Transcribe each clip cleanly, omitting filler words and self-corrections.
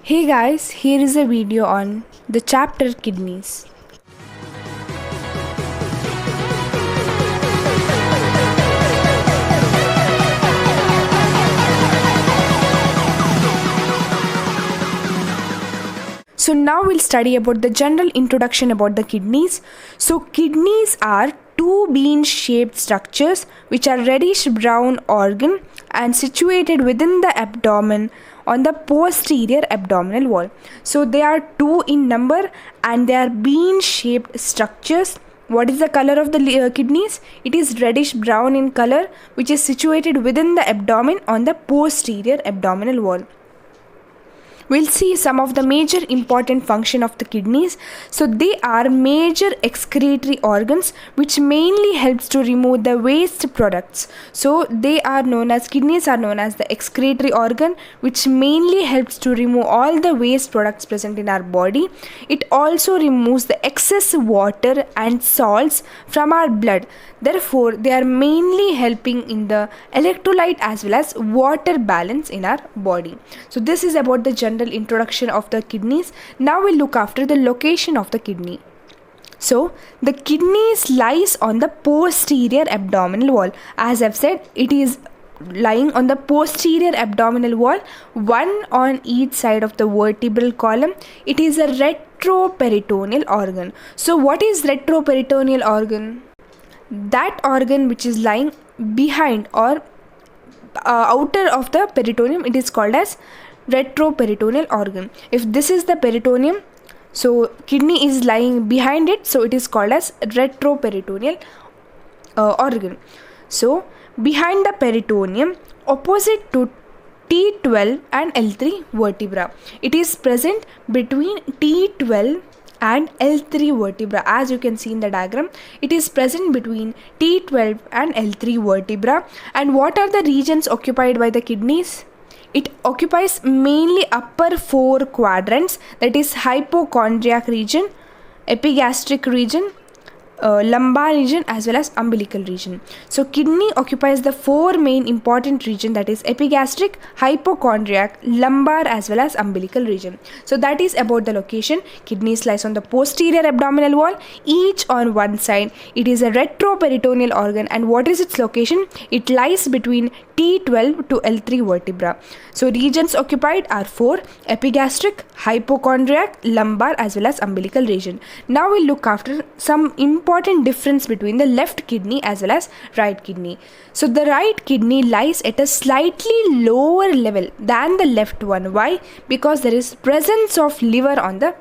Hey guys, here is a video on the chapter kidneys. So now we'll study about the general introduction about the kidneys. So kidneys are two bean-shaped structures which are reddish brown organ and situated within the abdomen on the posterior abdominal wall. So they are two in number and they are bean-shaped structures. What is the color of the kidneys? It is reddish brown in color, which is situated within the abdomen on the posterior abdominal wall. We'll see some of the major important function of the kidneys. So they are major excretory organs which mainly helps to remove the waste products. So kidneys are known as the excretory organ which mainly helps to remove all the waste products present in our body. It also removes the excess water and salts from our blood. Therefore, they are mainly helping in the electrolyte as well as water balance in our body. So this is about the general introduction of the kidneys. Now we'll look after the location of the kidney. So the kidneys lies on the posterior abdominal wall. As I've said, it is lying on the posterior abdominal wall, one on each side of the vertebral column. It is a retroperitoneal organ. So what is retroperitoneal organ? That organ which is lying behind or outer of the peritoneum, it is called as retroperitoneal organ. If this is the peritoneum, so kidney is lying behind it, so it is called as retroperitoneal organ. So behind the peritoneum, opposite to T12 and L3 vertebra, it is present between T12 and L3 vertebra. As you can see in the diagram, it is present between T12 and L3 vertebra. And what are the regions occupied by the kidneys? It occupies mainly upper four quadrants, that is hypochondriac region, epigastric region, lumbar region as well as umbilical region. So kidney occupies the four main important region, that is epigastric, hypochondriac, lumbar as well as umbilical region. So that is about the location. Kidneys lies on the posterior abdominal wall, each on one side. It is a retroperitoneal organ. And what is its location? It lies between T12 to L3 vertebra. So regions occupied are four: epigastric, hypochondriac, lumbar as well as umbilical region. Now we'll look after some important difference between the left kidney as well as right kidney. So the right kidney lies at a slightly lower level than the left one. Why? Because there is presence of liver on the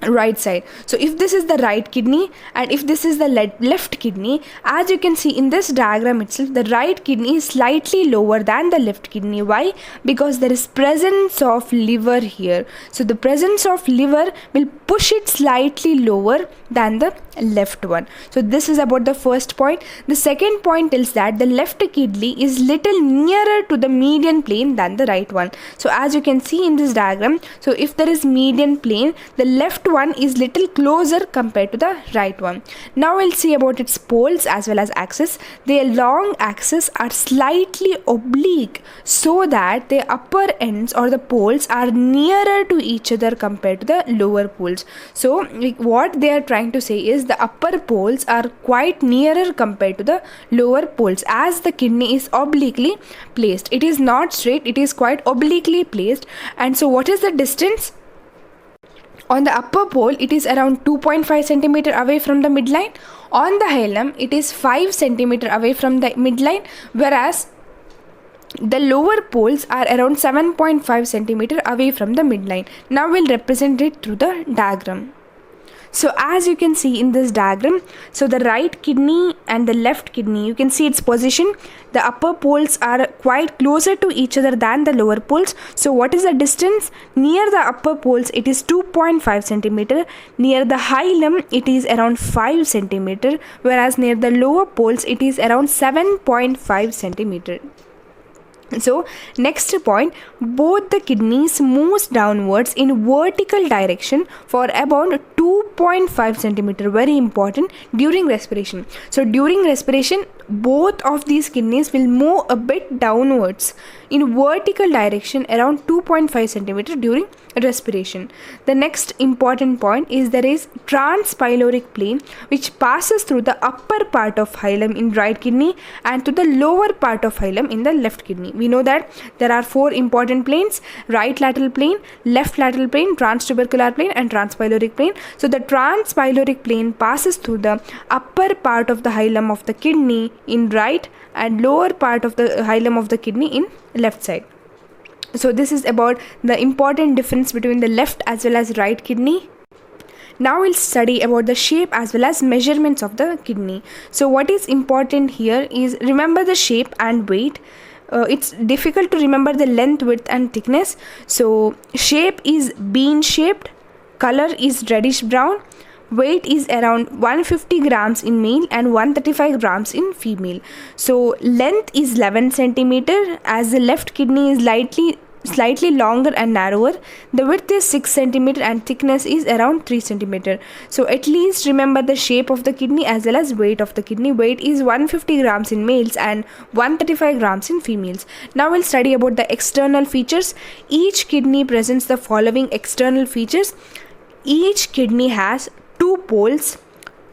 right side. So if this is the right kidney and if this is the left kidney, as you can see in this diagram itself, the right kidney is slightly lower than the left kidney. Why? Because there is presence of liver here. So the presence of liver will push it slightly lower than the left one. So this is about the first point. The second point is that the left kidney is little nearer to the median plane than the right one. So as you can see in this diagram, so if there is median plane, the left one is little closer compared to the right one. Now we'll see about its poles as well as axis. Their long axis are slightly oblique so that the upper ends or the poles are nearer to each other compared to the lower poles. So what they are trying to say is the upper poles are quite nearer compared to the lower poles, as the kidney is obliquely placed. It is not straight, it is quite obliquely placed. And so what is the distance? On the upper pole, it is around 2.5 centimeter away from the midline. On the hilum, it is 5 centimeter away from the midline, whereas the lower poles are around 7.5 centimeter away from the midline. Now we'll represent it through the diagram. So as you can see in this diagram, so the right kidney and the left kidney, you can see its position. The upper poles are quite closer to each other than the lower poles. So what is the distance? Near the upper poles, it is 2.5 centimeter. Near the hilum, it is around 5 centimeter. Whereas near the lower poles, it is around 7.5 centimeter. So next point, both the kidneys moves downwards in vertical direction for about 2 2.5 centimeter, very important, during respiration. So during respiration, both of these kidneys will move a bit downwards in vertical direction around 2.5 centimeter during respiration. The next important point is there is transpyloric plane which passes through the upper part of hilum in right kidney and to the lower part of hilum in the left kidney. We know that there are four important planes: right lateral plane, left lateral plane, transtubercular plane and transpyloric plane. So the transpyloric plane passes through the upper part of the hilum of the kidney in right and lower part of the hilum of the kidney in left side. So this is about the important difference between the left as well as right kidney. Now we'll study about the shape as well as measurements of the kidney. So what is important here is remember the shape and weight. It's difficult to remember the length, width and thickness. So shape is bean shaped, color is reddish brown, weight is around 150 grams in male and 135 grams in female. So length is 11 centimeter as the left kidney is slightly longer and narrower. The width is 6 centimeter and thickness is around 3 centimeter. So at least remember the shape of the kidney as well as weight of the kidney. Weight is 150 grams in males and 135 grams in females. Now we'll study about the external features. Each kidney presents the following external features. Each kidney has two poles,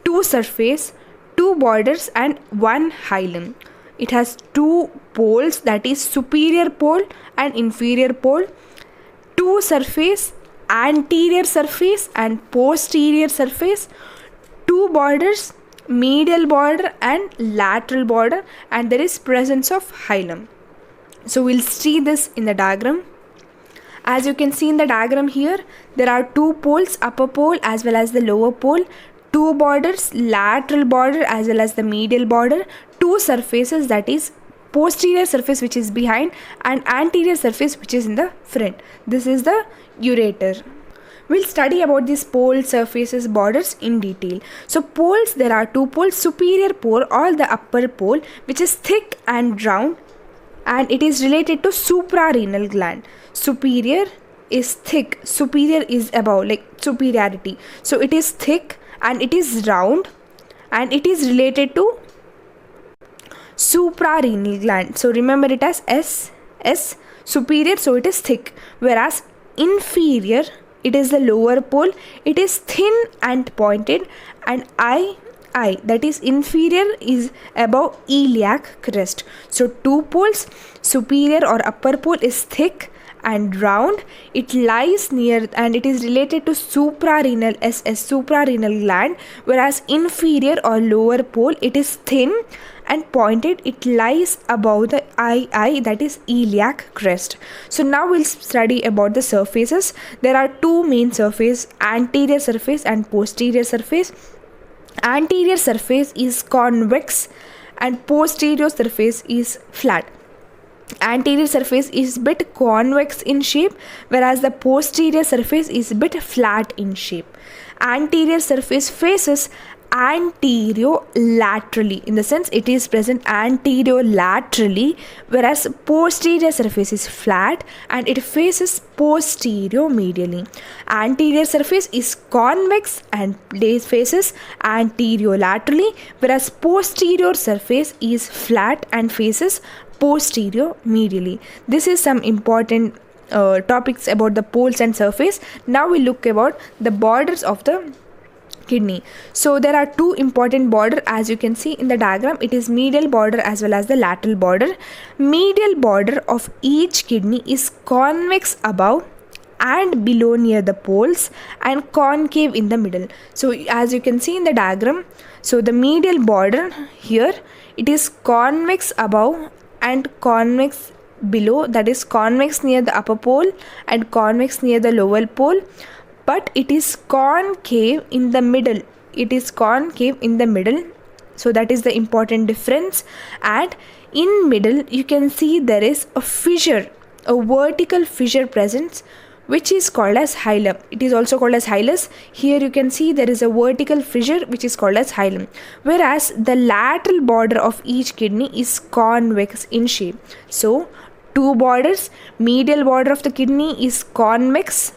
two surface, two borders and one hilum. It has two poles, that is superior pole and inferior pole, two surface, anterior surface and posterior surface, two borders, medial border and lateral border, and there is presence of hilum. So we'll see this in the diagram. As you can see in the diagram here, there are two poles, upper pole as well as the lower pole, two borders, lateral border as well as the medial border, two surfaces, that is posterior surface which is behind and anterior surface which is in the front. This is the ureter. We'll study about these pole, surfaces, borders in detail. So poles, there are two poles, superior pole or the upper pole which is thick and round and it is related to suprarenal gland. Superior is thick, superior is above, like superiority. So it is thick and it is round and it is related to suprarenal gland. So remember it as S, superior, so it is thick, whereas inferior, it is the lower pole, it is thin and pointed, and I, that is inferior, is above iliac crest. So two poles, superior or upper pole is thick and round, it lies near and it is related to suprarenal suprarenal gland, whereas inferior or lower pole, it is thin and pointed, it lies above the I, that is iliac crest. So now we'll study about the surfaces. There are two main surfaces, anterior surface and posterior surface. Anterior surface is convex and posterior surface is flat. Anterior surface is bit convex in shape, whereas the posterior surface is bit flat in shape. Anterior surface faces anterolaterally, in the sense it is present anterolaterally, whereas posterior surface is flat and it faces posterior medially. Anterior surface is convex and faces anterolaterally, whereas posterior surface is flat and faces posterior medially. This is some important topics about the poles and surface. Now we look about the borders of the kidney. So there are two important border, as you can see in the diagram. It is medial border as well as the lateral border. Medial border of each kidney is convex above and below near the poles and concave in the middle. So as you can see in the diagram, so the medial border here, it is convex above and convex below, that is convex near the upper pole and convex near the lower pole, but it is concave in the middle. It is concave in the middle. So that is the important difference. And in middle you can see there is a fissure, a vertical fissure present, which is called as hilum. It is also called as hilus. Here you can see there is a vertical fissure which is called as hilum, whereas the lateral border of each kidney is convex in shape. So two borders, medial border of the kidney is convex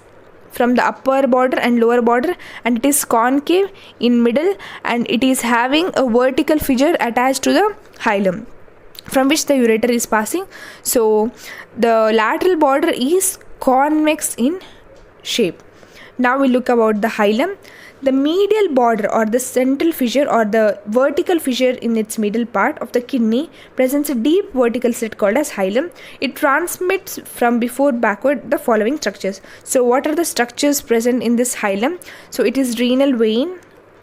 from the upper border and lower border, and it is concave in middle, and it is having a vertical fissure attached to the hilum from which the ureter is passing. So the lateral border is convex in shape. Now we look about the hilum. The medial border or the central fissure or the vertical fissure in its middle part of the kidney presents a deep vertical slit called as hilum. It transmits from before backward the following structures. So what are the structures present in this hilum? So it is renal vein,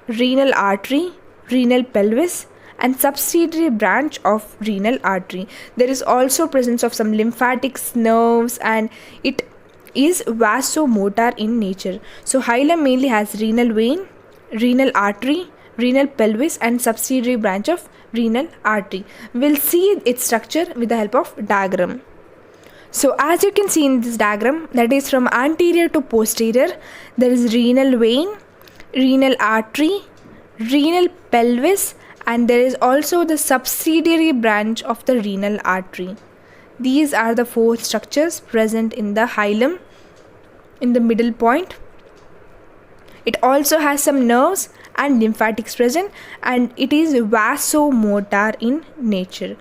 renal artery, renal pelvis, and subsidiary branch of renal artery. There is also presence of some lymphatic nerves, and it is vasomotor in nature. So hilum mainly has renal vein, renal artery, renal pelvis, and subsidiary branch of renal artery. We'll see its structure with the help of diagram. So as you can see in this diagram, that is from anterior to posterior, there is renal vein, renal artery, renal pelvis, and there is also the subsidiary branch of the renal artery. These are the four structures present in the hilum in the middle point. It also has some nerves and lymphatics present, and it is vasomotor in nature.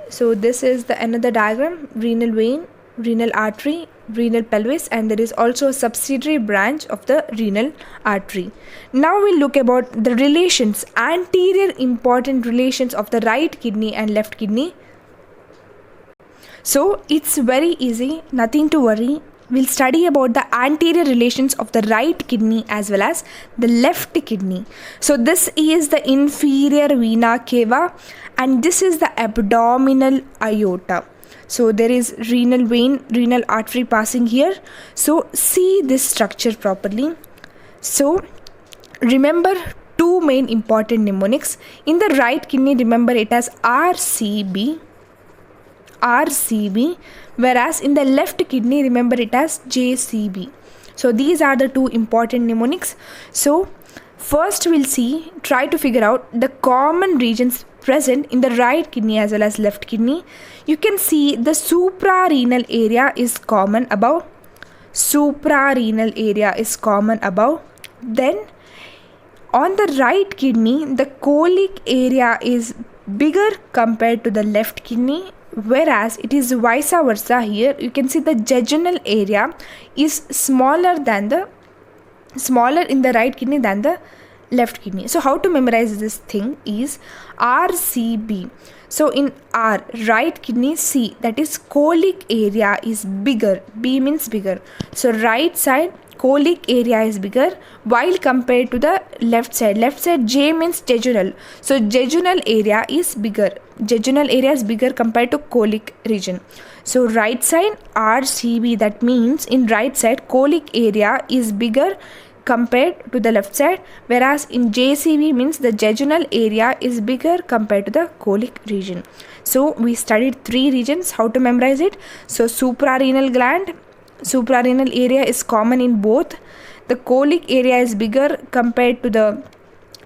So this is the another diagram: renal vein, renal artery, renal pelvis, and there is also a subsidiary branch of the renal artery. Now we'll look about the relations, anterior important relations of the right kidney and left kidney. So it's very easy, nothing to worry. We'll study about the anterior relations of the right kidney as well as the left kidney. So this is the inferior vena cava, and this is the abdominal aorta. So there is renal vein, renal artery passing here. So see this structure properly. So remember two main important mnemonics. In the right kidney, remember it as RCB, whereas in the left kidney, remember it as JCB. So these are the two important mnemonics. So first we'll try to figure out the common regions present in the right kidney as well as left kidney. You can see the suprarenal area is common above. Then on the right kidney, the colic area is bigger compared to the left kidney, whereas it is vice versa. Here you can see the jejunal area is smaller in the right kidney than the left kidney. So how to memorize this thing is RCB. So in R, right kidney, C, that is colic area is bigger. B means bigger. So right side colic area is bigger while compared to the left side. Left side, J means jejunal. So jejunal area is bigger. Jejunal area is bigger compared to colic region. So right side RCB, that means in right side colic area is bigger compared to the left side, whereas in JCB means the jejunal area is bigger compared to the colic region. So we studied three regions, how to memorize it. So suprarenal gland, suprarenal area is common in both. The colic area is bigger compared to the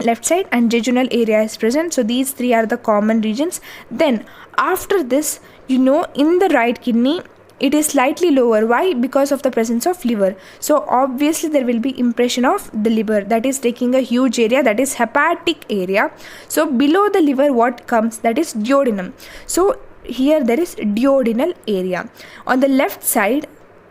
left side, and jejunal area is present. So these three are the common regions. Then after this, in the right kidney it is slightly lower. Why? Because of the presence of liver. So obviously there will be impression of the liver, that is taking a huge area, that is hepatic area. So below the liver what comes? That is duodenum. So here there is duodenal area. On the left side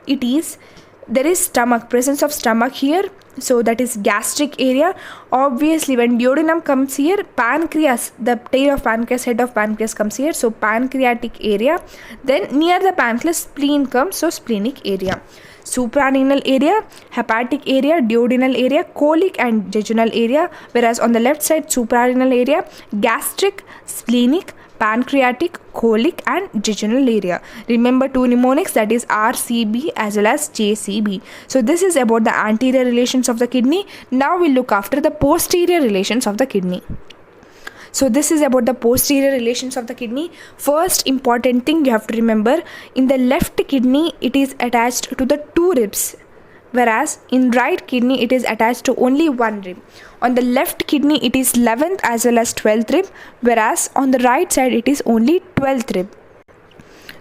there is stomach, presence of stomach here. So that is gastric area. Obviously when duodenum comes here, pancreas, the tail of pancreas, head of pancreas comes here. So pancreatic area. Then near the pancreas, spleen comes. So splenic area. Suprarenal area, hepatic area, duodenal area, colic and jejunal area. Whereas on the left side, suprarenal area, gastric, splenic, pancreatic, colic and jejunal area. Remember two mnemonics, that is RCB as well as JCB. So this is about the anterior relations of the kidney. Now we'll look after the posterior relations of the kidney. So this is about the posterior relations of the kidney. First important thing you have to remember, in the left kidney it is attached to the two ribs, whereas in right kidney it is attached to only one rib. On the left kidney it is 11th as well as 12th rib, whereas on the right side it is only 12th rib.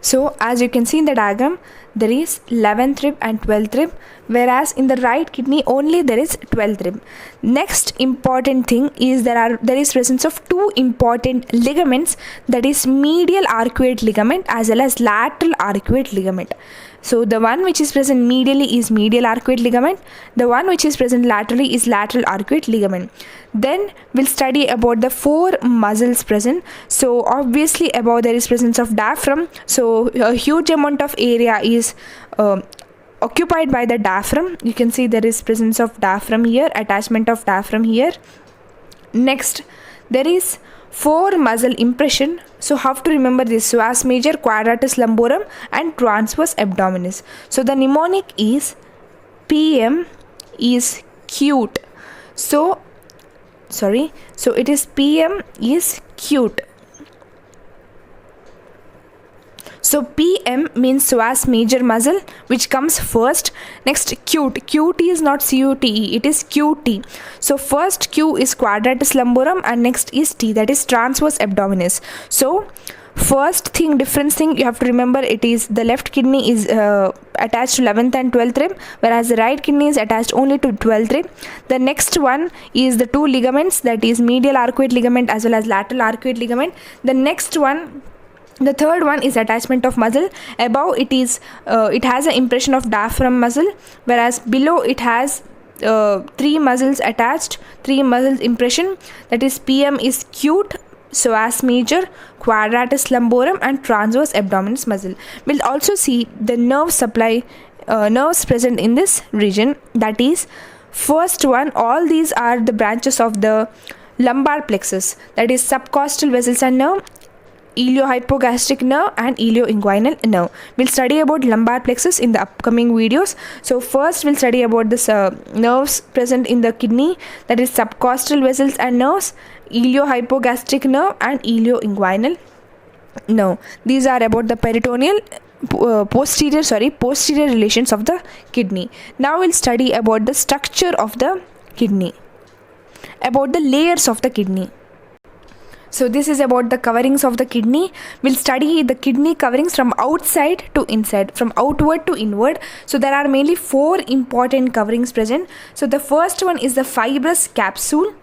So as you can see in the diagram, there is 11th rib and 12th rib, whereas in the right kidney only there is 12th rib. Next important thing is there is presence of two important ligaments, that is medial arcuate ligament as well as lateral arcuate ligament. So the one which is present medially is medial arcuate ligament, the one which is present laterally is lateral arcuate ligament. Then we'll study about the four muscles present. So obviously above there is presence of diaphragm, so a huge amount of area is occupied by the diaphragm. You can see there is presence of diaphragm here, attachment of diaphragm here. Next, there is four muscle impression. So how to remember this? Vas major, quadratus lumborum and transverse abdominis. So the mnemonic is PM is cute. So it is PM is cute. So PM means vas major muscle, which comes first. Next, cute. Cute is not CUTE, it is QT. So first Q is quadratus lumborum and next is T, that is transverse abdominis. So first thing, difference thing you have to remember, it is the left kidney is attached to 11th and 12th rib, whereas the right kidney is attached only to 12th rib. The next one is the two ligaments, that is medial arcuate ligament as well as lateral arcuate ligament. The third one is attachment of muscle. Above it has an impression of diaphragm muscle, whereas below it has three muscles attached, three muscles impression, that is PM is cute, vas major, quadratus lumborum and transverse abdominis muscle. We'll also see the nerve supply, nerves present in this region, that is first one, all these are the branches of the lumbar plexus, that is subcostal vessels and nerve, iliohypogastric nerve and ilioinguinal nerve. We'll study about lumbar plexus in the upcoming videos. So first we'll study about this nerves present in the kidney, that is subcostal vessels and nerves, iliohypogastric nerve and ilioinguinal nerve. These are about the peritoneal posterior relations of the kidney. Now we'll study about the structure of the kidney, about the layers of the kidney. So this is about the coverings of the kidney. We'll study the kidney coverings from outside to inside, from outward to inward. So there are mainly four important coverings present. So the first one is the fibrous capsule.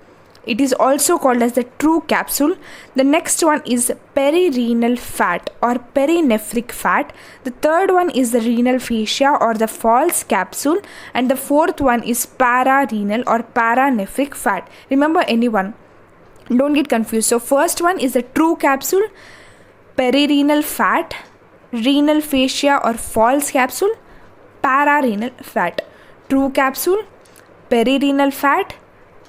It is also called as the true capsule. The next one is perirenal fat or perinephric fat. The third one is the renal fascia or the false capsule. And the fourth one is pararenal or paranephric fat. Remember anyone, don't get confused. So first one is the true capsule, perirenal fat, renal fascia or false capsule, pararenal fat. True capsule, perirenal fat,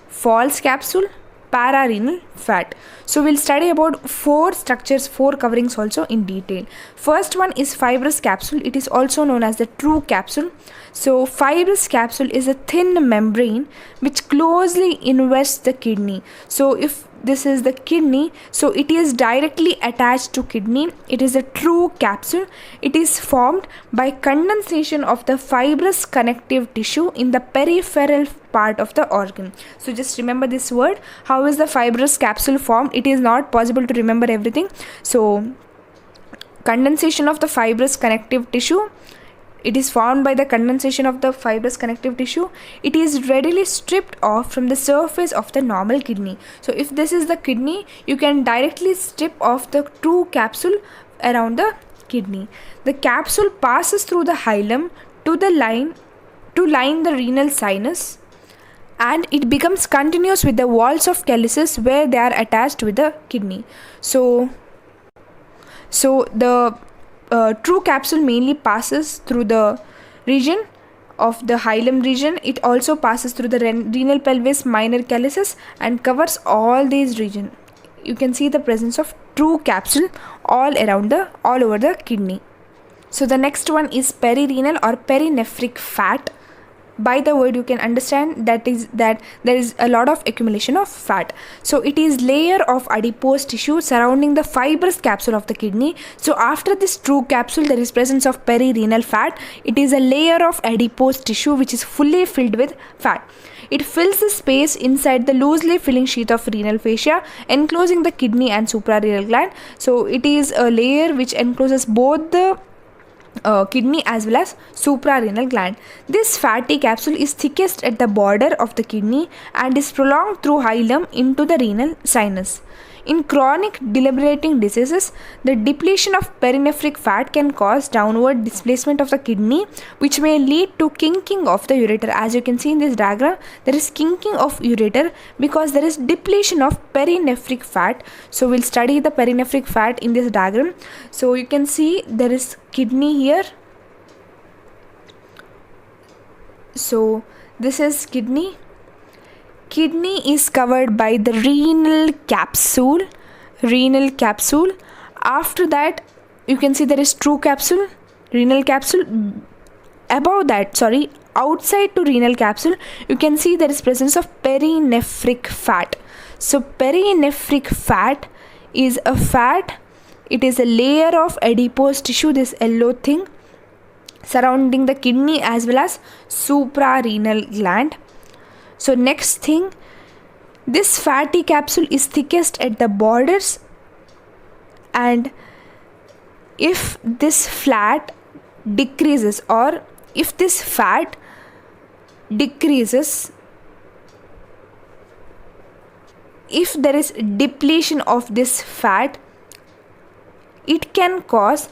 false capsule, pararenal fat. So we'll study about four structures, four coverings also in detail. First one is fibrous capsule. It is also known as the true capsule. So fibrous capsule is a thin membrane which closely invests the kidney. So if this is the kidney, so it is directly attached to kidney. It is a true capsule. It is formed by condensation of the fibrous connective tissue in the peripheral part of the organ. So just remember this word. How is the fibrous capsule formed? It is not possible to remember everything. So condensation of the fibrous connective tissue, it is formed by the condensation of the fibrous connective tissue. It is readily stripped off from the surface of the normal kidney. So if this is the kidney, you can directly strip off the true capsule around the kidney. The capsule passes through the hilum to line the renal sinus, and it becomes continuous with the walls of calyces where they are attached with the kidney. So the true capsule mainly passes through the region of the hilum region. It also passes through the renal pelvis, minor calyces, and covers all these regions. You can see the presence of true capsule all over the kidney. So the next one is perirenal or perinephric fat. By the word you can understand that there is a lot of accumulation of fat. So it is layer of adipose tissue surrounding the fibrous capsule of the kidney. So after this true capsule there is presence of perirenal fat. It is a layer of adipose tissue which is fully filled with fat. It fills the space inside the loosely filling sheath of renal fascia enclosing the kidney and suprarenal gland. So it is a layer which encloses both the kidney as well as suprarenal gland. This fatty capsule is thickest at the border of the kidney and is prolonged through hilum into the renal sinus. In chronic debilitating diseases, the depletion of perinephric fat can cause downward displacement of the kidney, which may lead to kinking of the ureter. As you can see in this diagram, there is kinking of ureter because there is depletion of perinephric fat. So we'll study the perinephric fat in this diagram. So you can see there is kidney here. So this is kidney. Kidney is covered by the renal capsule. After that, you can see there is true capsule, renal capsule. Above that, outside to renal capsule, you can see there is presence of perinephric fat. So perinephric fat is a fat. It is a layer of adipose tissue, this yellow thing, surrounding the kidney as well as suprarenal gland. So next thing, this fatty capsule is thickest at the borders, and if this fat decreases or if this fat decreases, if there is depletion of this fat, it can cause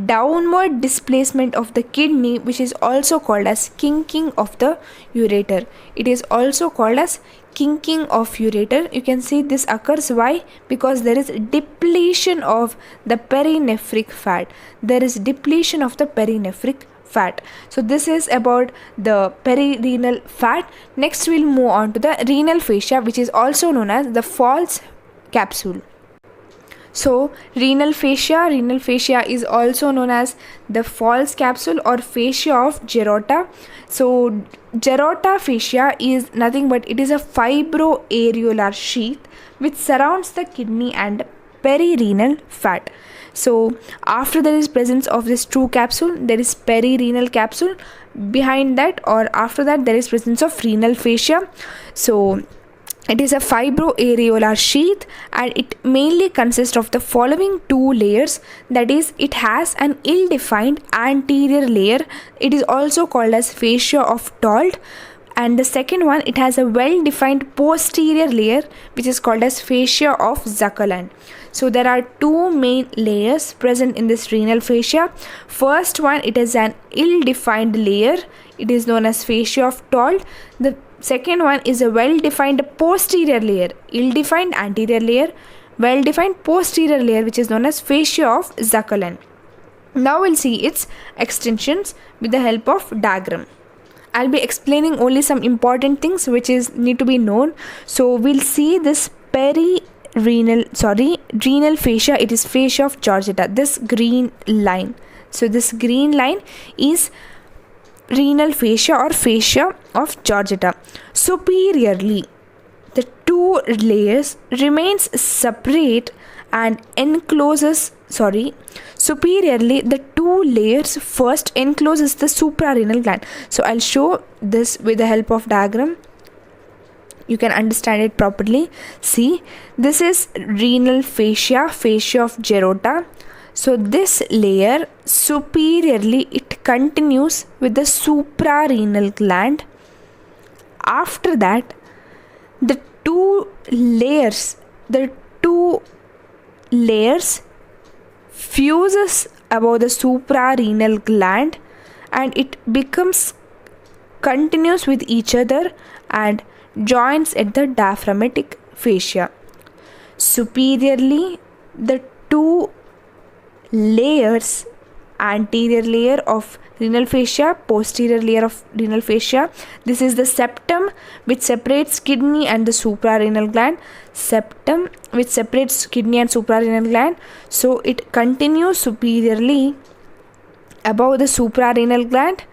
downward displacement of the kidney, which is also called as kinking of the ureter. It is also called as kinking of ureter. You can see this occurs. Why? Because there is depletion of the perinephric fat. There is depletion of the perinephric fat. So this is about the perirenal fat. Next we'll move on to the renal fascia, which is also known as the false capsule. So renal fascia is also known as the false capsule or fascia of Gerotta. So Gerotta fascia is nothing but it is a fibroareolar sheath which surrounds the kidney and perirenal fat. So after there is presence of this true capsule, there is perirenal capsule. Behind that or after that there is presence of renal fascia. So it is a fibroareolar sheath and it mainly consists of the following two layers. That is, it has an ill-defined anterior layer. It is also called as fascia of Tolt. And the second one, it has a well-defined posterior layer which is called as fascia of Zuckerland. So there are two main layers present in this renal fascia. First one, it is an ill-defined layer. It is known as fascia of Tolt. The second one is a well-defined posterior layer, ill-defined anterior layer, well-defined posterior layer, which is known as fascia of Zuckerland. Now we'll see its extensions with the help of diagram. I'll be explaining only some important things which need to be known. So we'll see this renal fascia. It is fascia of Georgetta, this green line. So this green line is renal fascia or fascia of Georgetta. Superiorly, the two layers remains separate and superiorly the two layers first encloses the suprarenal gland. So I'll show this with the help of diagram. You can understand it properly. See, this is renal fascia of Gerotta. So this layer superiorly it continues with the suprarenal gland. After that, the two layers fuses above the suprarenal gland and it becomes continuous with each other and joins at the diaphragmatic fascia. Superiorly, the two layers, anterior layer of renal fascia, posterior layer of renal fascia. This is the septum which separates kidney and the suprarenal gland. Septum which separates kidney and suprarenal gland. So it continues superiorly above the suprarenal gland,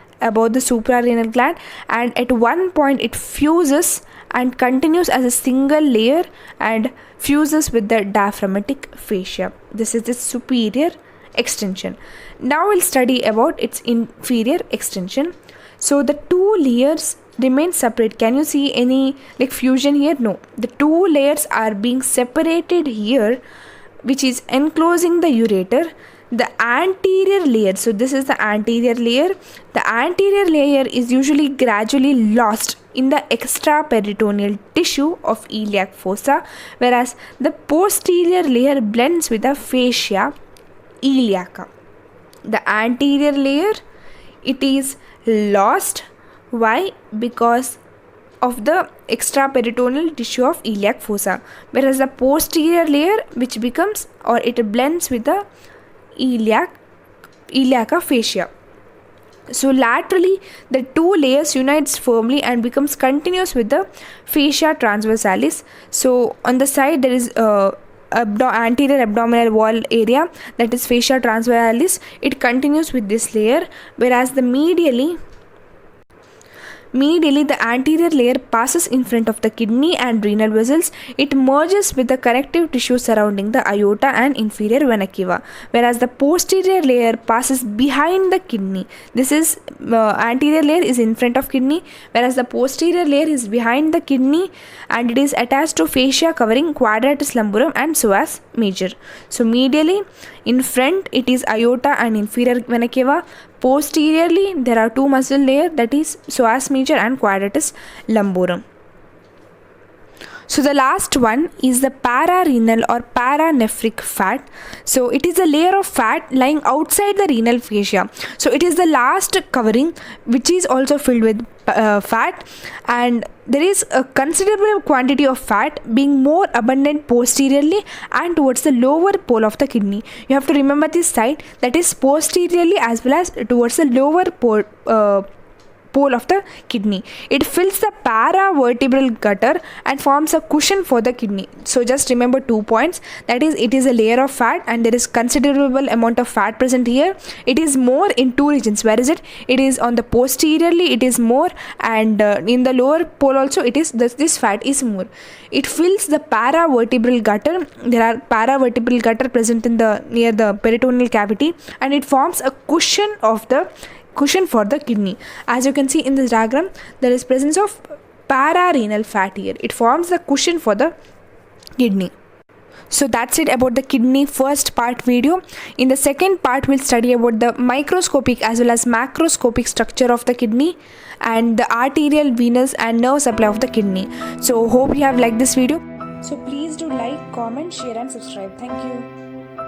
and at one point it fuses and continues as a single layer and fuses with the diaphragmatic fascia. This is the superior extension. Now we'll study about its inferior extension. So the two layers remain separate. Can you see any fusion here? No, the two layers are being separated here, which is enclosing the ureter. The anterior layer, so this is the anterior layer. The anterior layer is usually gradually lost in the extraperitoneal tissue of iliac fossa, whereas the posterior layer blends with the fascia iliaca. The anterior layer, it is lost. Why? Because of the extraperitoneal tissue of iliac fossa, whereas the posterior layer, which becomes, or it blends with the iliaca fascia. So laterally the two layers unites firmly and becomes continuous with the fascia transversalis. So on the side there is anterior abdominal wall area, that is fascia transversalis. It continues with this layer, whereas the medially the anterior layer passes in front of the kidney and renal vessels. It merges with the connective tissue surrounding the aorta and inferior vena cava, whereas the posterior layer passes behind the kidney. This is anterior layer is in front of kidney, whereas the posterior layer is behind the kidney, and it is attached to fascia covering quadratus lumborum and psoas major. So medially in front it is aorta and inferior vena cava. Posteriorly there are two muscle layers, that is psoas major and quadratus lumborum. So the last one is the pararenal or paranephric fat. So it is a layer of fat lying outside the renal fascia. So it is the last covering which is also filled with fat, and there is a considerable quantity of fat being more abundant posteriorly and towards the lower pole of the kidney. You have to remember this side, that is posteriorly as well as towards the lower pole of the kidney. It fills the paravertebral gutter and forms a cushion for the kidney. So just remember 2 points, that is it is a layer of fat and there is considerable amount of fat present here. It is more in two regions. Where is it? It is on the posteriorly it is more, and in the lower pole also it is this fat is more. It fills the paravertebral gutter. There are paravertebral gutter present in the near the peritoneal cavity, and it forms a cushion for the kidney. As you can see in this diagram, there is presence of pararenal fat here. It forms the cushion for the kidney. So that's it about the kidney first part video. In the second part we'll study about the microscopic as well as macroscopic structure of the kidney and the arterial, venous and nerve supply of the kidney. So hope you have liked this video. So please do like, comment, share and subscribe. Thank you.